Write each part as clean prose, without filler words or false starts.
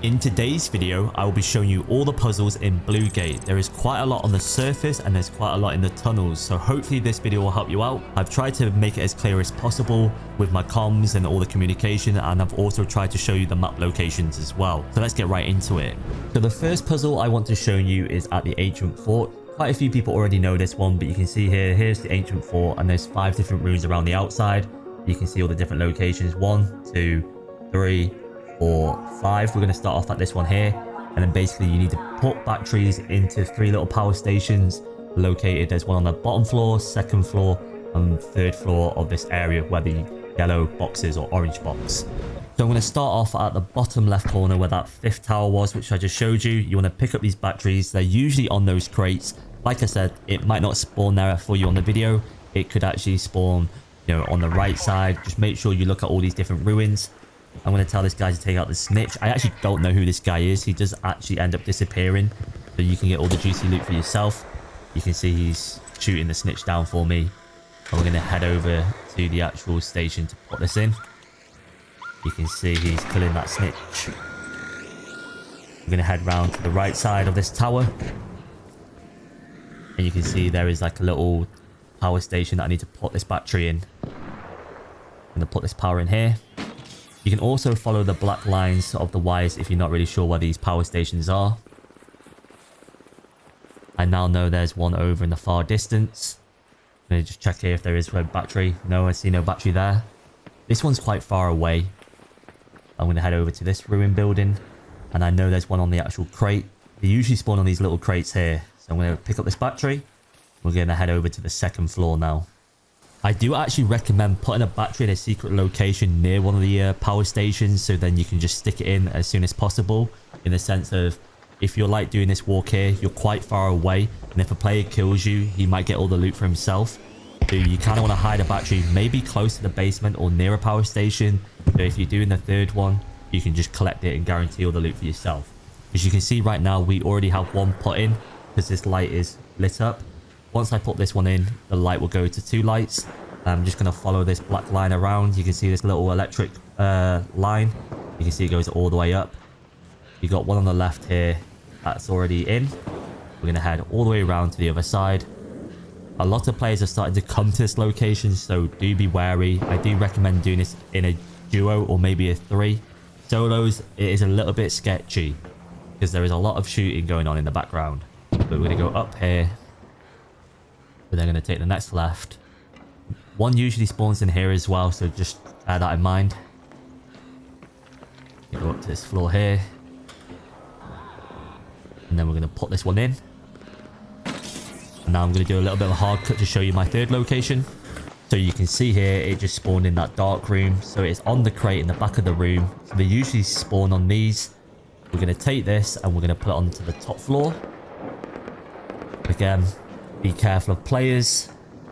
In today's video, I will be showing you all the puzzles in Blue Gate. There is quite a lot on the surface and there's quite a lot in the tunnels, so hopefully this video will help you out. I've tried to make it as clear as possible with my comms and all the communication, and I've also tried to show you the map locations as well. So let's get right into it. So the first puzzle I want to show you is at the ancient fort. Quite a few people already know this one, but you can see here's the ancient fort and there's 5 different rooms around the outside. You can see all the different locations, 1, 2, 3, 4, 5. We're going to start off at this one here, and then basically you need to put batteries into 3 little power stations located. There's one on the bottom floor, 2nd floor and 3rd floor of this area where the yellow boxes or orange box. So I'm going to start off at the bottom left corner where that 5th tower was, which I just showed you. You want to pick up these batteries. They're usually on those crates. Like I said, it might not spawn there for you on the video. It could actually spawn, you know, on the right side. Just make sure you look at all these different ruins. I'm going to tell this guy to take out the snitch. I actually don't know who this guy is. He does actually end up disappearing, so you can get all the juicy loot for yourself. You can see he's shooting the snitch down for me. And we're going to head over to the actual station to put this in. You can see he's killing that snitch. We're going to head round to the right side of this tower. And you can see there is like a little power station that I need to put this battery in. I'm going to put this power in here. You can also follow the black lines of the wires if you're not really sure where these power stations are. I now know there's one over in the far distance. I'm going to just check here if there is a battery. No, I see no battery there. This one's quite far away. I'm going to head over to this ruin building. And I know there's one on the actual crate. They usually spawn on these little crates here. So I'm going to pick up this battery. We're going to head over to the 2nd floor now. I do actually recommend putting a battery in a secret location near one of the power stations, so then you can just stick it in as soon as possible, in the sense of if you're like doing this walk here, you're quite far away, and if a player kills you, he might get all the loot for himself. So you kind of want to hide a battery maybe close to the basement or near a power station. So if you're doing the 3rd one, you can just collect it and guarantee all the loot for yourself. As you can see right now, we already have one put in because this light is lit up. Once I put this one in, the light will go to 2 lights. I'm just going to follow this black line around. You can see this little electric line. You can see it goes all the way up. You got one on the left here that's already in. We're going to head all the way around to the other side. A lot of players are starting to come to this location, so do be wary. I do recommend doing this in a duo or maybe a 3. Solos, it is a little bit sketchy because there is a lot of shooting going on in the background. But we're going to go up here. We're then going to take the next left. One usually spawns in here as well, so just bear that in mind. Go up to this floor here. And then we're going to put this one in. And now I'm going to do a little bit of a hard cut to show you my 3rd location. So you can see here, it just spawned in that dark room. So it's on the crate in the back of the room. So they usually spawn on these. We're going to take this and we're going to put it onto the top floor. Again, be careful of players.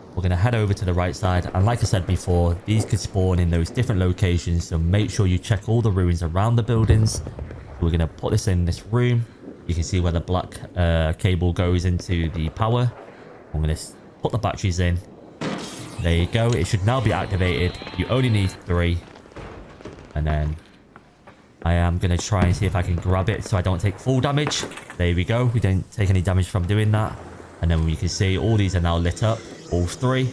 We're going to head over to the right side, and like I said before, these could spawn in those different locations, so make sure you check all the ruins around the buildings. We're going to put this in this room. You can see where the black cable goes into the power. I'm going to put the batteries in. There you go. It should now be activated. You only need 3. And then I am going to try and see if I can grab it so I don't take full damage. There we go. We don't take any damage from doing that. And then you can see all these are now lit up, all 3.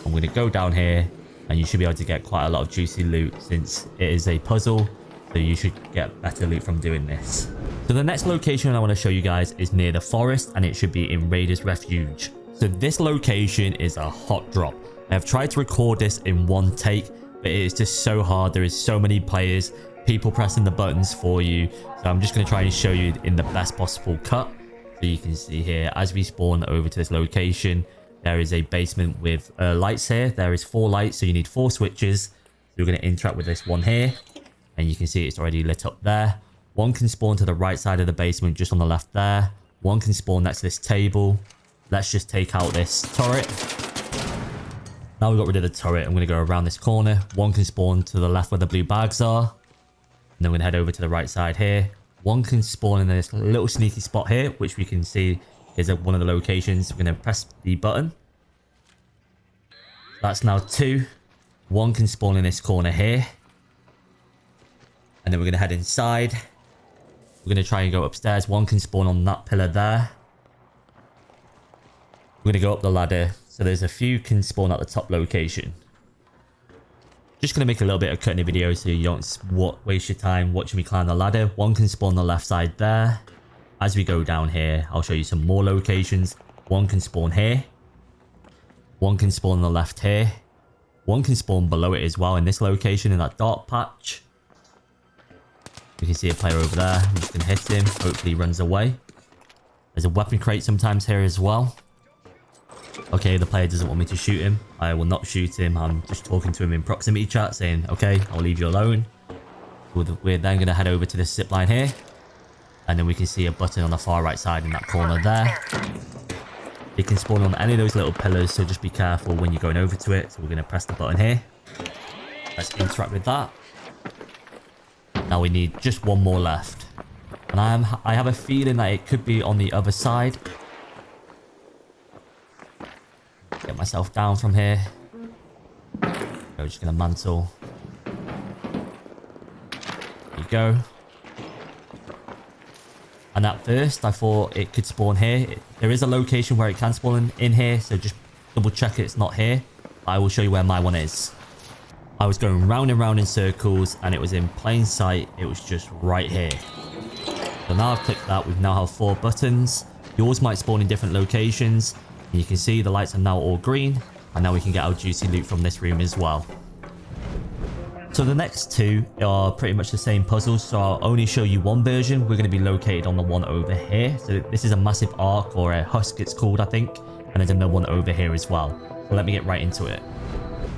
I'm going to go down here and you should be able to get quite a lot of juicy loot since it is a puzzle. So you should get better loot from doing this. So the next location I want to show you guys is near the forest, and it should be in Raiders Refuge. So this location is a hot drop. I have tried to record this in one take, but it is just so hard. There is so many players, people pressing the buttons for you. So I'm just going to try and show you in the best possible cut. So you can see here, as we spawn over to this location, there is a basement with lights here. There is 4 lights, so you need 4 switches. So you're going to interact with this one here. And you can see it's already lit up there. One can spawn to the right side of the basement, just on the left there. One can spawn next to this table. Let's just take out this turret. Now we've got rid of the turret, I'm going to go around this corner. One can spawn to the left where the blue bags are. And then we're going to head over to the right side here. One can spawn in this little sneaky spot here, which we can see is at one of the locations. We're going to press the button. That's now 2. One can spawn in this corner here. And then we're going to head inside. We're going to try and go upstairs. One can spawn on that pillar there. We're going to go up the ladder. So there's a few can spawn at the top location. Just going to make a little bit of cutting the video so you don't waste your time watching me climb the ladder. One can spawn on the left side there. As we go down here, I'll show you some more locations. One can spawn here. One can spawn on the left here. One can spawn below it as well in this location in that dark patch. We can see a player over there. I'm just going to hit him. Hopefully he runs away. There's a weapon crate sometimes here as well. Okay, the player doesn't want me to shoot him. I will not shoot him. I'm just talking to him in proximity chat saying, okay, I'll leave you alone. We're then going to head over to this zip line here. And then we can see a button on the far right side in that corner there. It can spawn on any of those little pillars, so just be careful when you're going over to it. So we're going to press the button here. Let's interact with that. Now we need just one more left. And I have a feeling that it could be on the other side. Get myself down from here. I'm just going to mantle. There you go. And at first, I thought it could spawn here. There is a location where it can spawn in here, so just double check it's not here. I will show you where my one is. I was going round and round in circles, and it was in plain sight. It was just right here. So now I've clicked that. We now have 4 buttons. Yours might spawn in different locations. And you can see the lights are now all green. And now we can get our juicy loot from this room as well. So the next 2 are pretty much the same puzzles, so I'll only show you one version. We're going to be located on the one over here. So this is a massive arc, or a husk it's called, I think. And there's another one over here as well. So let me get right into it.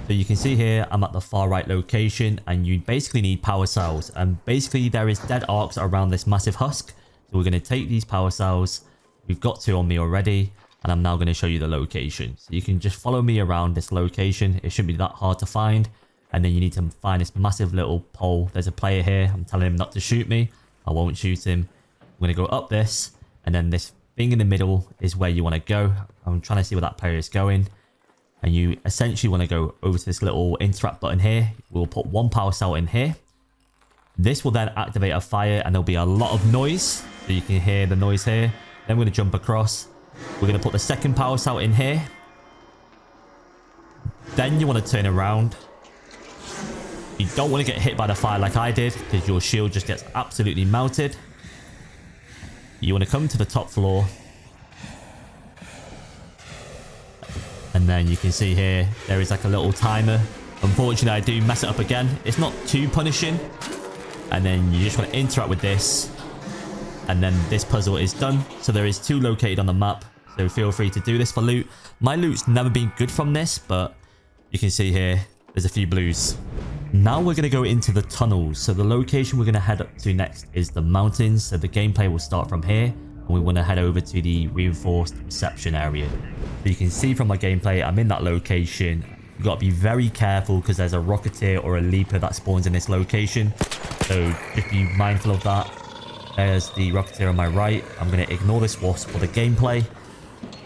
So you can see here, I'm at the far right location, and you basically need power cells. And basically there is dead arcs around this massive husk. So we're going to take these power cells. We've got 2 on me already. And I'm now going to show you the location. So you can just follow me around this location. It shouldn't be that hard to find. And then you need to find this massive little pole. There's a player here. I'm telling him not to shoot me. I won't shoot him. I'm going to go up this. And then this thing in the middle is where you want to go. I'm trying to see where that player is going. And you essentially want to go over to this little interact button here. We'll put 1 power cell in here. This will then activate a fire, and there'll be a lot of noise. So you can hear the noise here. Then we're going to jump across. We're going to put the second power cell in here. Then you want to turn around. You don't want to get hit by the fire like I did, because your shield just gets absolutely melted. You want to come to the top floor. And then you can see here, there is like a little timer. Unfortunately, I do mess it up again. It's not too punishing. And then you just want to interact with this. And then this puzzle is done. So there is 2 located on the map. So feel free to do this for loot. My loot's never been good from this, but you can see here, there's a few blues. Now we're going to go into the tunnels. So the location we're going to head up to next is the mountains. So the gameplay will start from here. And we want to head over to the reinforced reception area. So you can see from my gameplay, I'm in that location. You've got to be very careful because there's a rocketeer or a leaper that spawns in this location. So just be mindful of that. There's the rocketeer on my right. I'm going to ignore this wasp for the gameplay.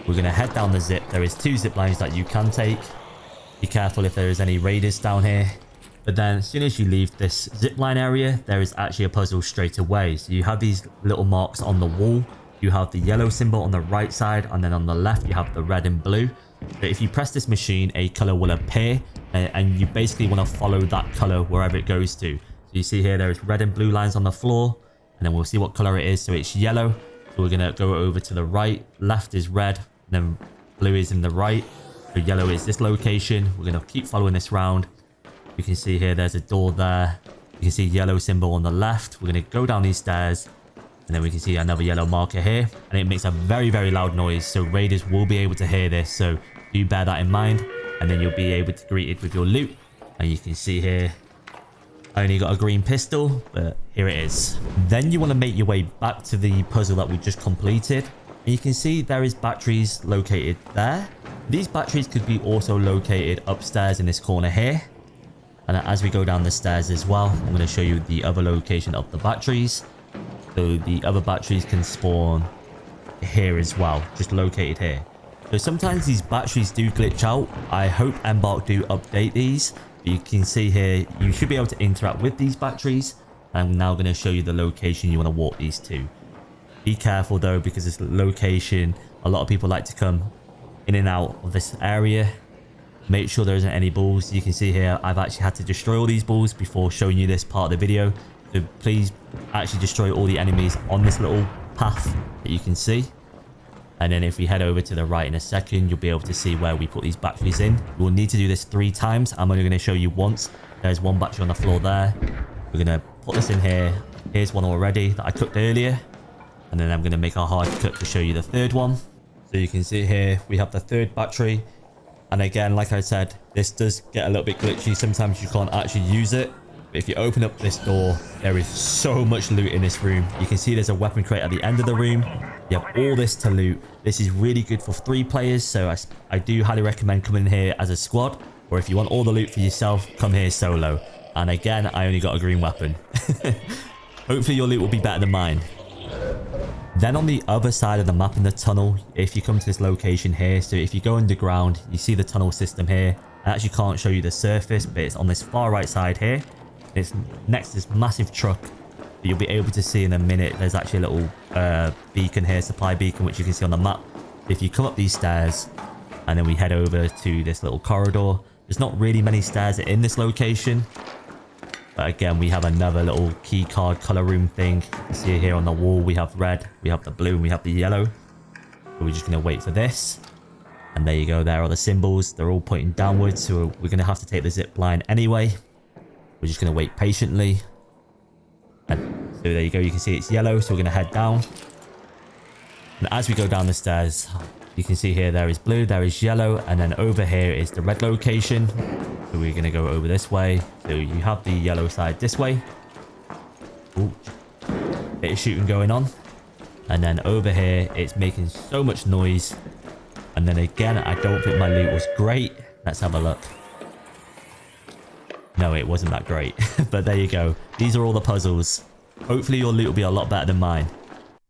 We're going to head down the zip. There is 2 zip lines that you can take. Be careful if there is any raiders down here. But then as soon as you leave this zip line area, there is actually a puzzle straight away. So you have these little marks on the wall. You have the yellow symbol on the right side, and then on the left you have the red and blue. So if you press this machine, a color will appear, and you basically want to follow that color wherever it goes to. So you see here, there's red and blue lines on the floor, and then we'll see what color it is. So it's yellow. So we're going to go over to the right. Left is red, and then blue is in the right. So yellow is this location. We're going to keep following this round. You can see here, there's a door there. You can see yellow symbol on the left. We're going to go down these stairs. And then we can see another yellow marker here. And it makes a very, very loud noise. So raiders will be able to hear this. So do bear that in mind. And then you'll be able to greet it with your loot. And you can see here, I only got a green pistol, but here it is. Then you want to make your way back to the puzzle that we just completed. And you can see there is batteries located there. These batteries could be also located upstairs in this corner here. And as we go down the stairs as well, I'm going to show you the other location of the batteries. So the other batteries can spawn here as well, just located here. So sometimes these batteries do glitch out. I hope Embark do update these. But you can see here, you should be able to interact with these batteries. I'm now going to show you the location you want to walk these to. Be careful though, because this location, a lot of people like to come in and out of this area. Make sure there isn't any bulls. You can see here I've actually had to destroy all these bulls before showing you this part of the video. So please actually destroy all the enemies on this little path that you can see. And then if we head over to the right in a second, you'll be able to see where we put these batteries in. We'll need to do this 3 times. I'm only going to show you once. There's one battery on the floor there. We're going to put this in here. Here's one already that I cooked earlier. And then I'm going to make a hard cut to show you the 3rd one. So you can see here we have the 3rd battery. And again, like I said, this does get a little bit glitchy. Sometimes you can't actually use it. But if you open up this door, there is so much loot in this room. You can see there's a weapon crate at the end of the room. You have all this to loot. This is really good for 3 players. So I do highly recommend coming here as a squad. Or if you want all the loot for yourself, come here solo. And again, I only got a green weapon. Hopefully your loot will be better than mine. Then on the other side of the map in the tunnel, if you come to this location here, so if you go underground, you see the tunnel system here. I actually can't show you the surface, but it's on this far right side here. It's next to this massive truck that you'll be able to see in a minute. There's actually a little beacon here, supply beacon, which you can see on the map. If you come up these stairs and then we head over to this little corridor, there's not really many stairs in this location. But again, we have another little key card color room thing. You see here on the wall, we have red, we have the blue, and we have the yellow. So we're just going to wait for this. And there you go, there are the symbols. They're all pointing downwards, so we're going to have to take the zip line anyway. We're just going to wait patiently. And so there you go, you can see it's yellow, so we're going to head down. And as we go down the stairs, you can see here there is blue, there is yellow, and then over here is the red location. So we're going to go over this way. So you have the yellow side this way. Ooh, bit of shooting going on. And then over here, it's making so much noise. And then again, I don't think my loot was great. Let's have a look. No, it wasn't that great. But there you go. These are all the puzzles. Hopefully your loot will be a lot better than mine.